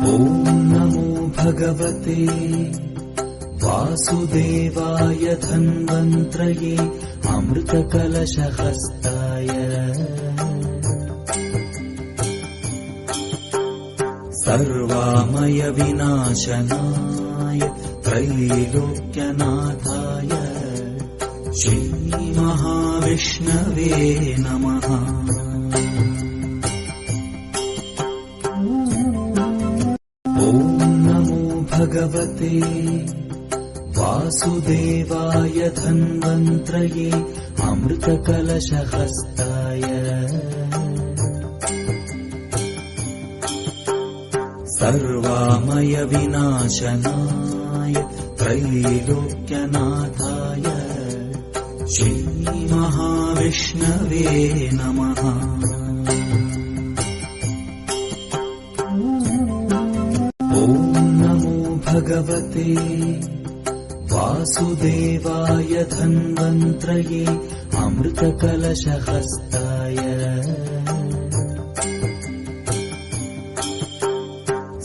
नमो भगवते वासुदेवाय धन्वन्त्रये अमृतकलशहस्ताय सर्वामय विनाशनाय त्रैलोक्यनाथाय श्रीमहाविष्णवे नमः। नमो भगवते वासुदेवाय धन्वन्त्रये अमृतकलशहस्ताय सर्वामय विनाशनाय त्रैलोक्यनाथाय श्रीमहाविष्णवे नमः। नमो भगवते वासुदेवाय धन्वन्त्रये अमृतकलशहस्ताय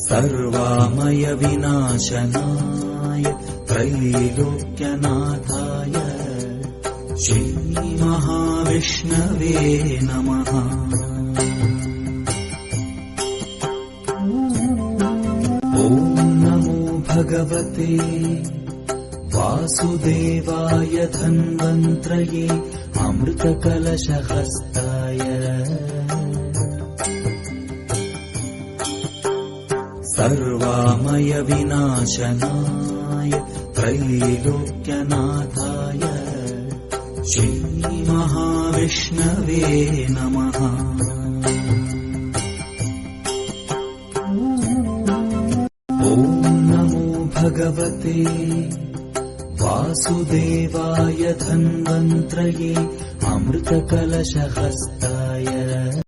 सर्वामय विनाशनाय त्रैलोक्यनाथाय श्रीमहाविष्णवे नमः। नमो भगवते वासुदेवाय धन्वन्त्रये अमृतकलशहस्ताय सर्वामय विनाशनाय त्रैलोक्यनाथाय श्रीमहाविष्णवे नमः। नमो भगवते वासुदेवाय धन्वन्त्रये अमृतकलशहस्ताय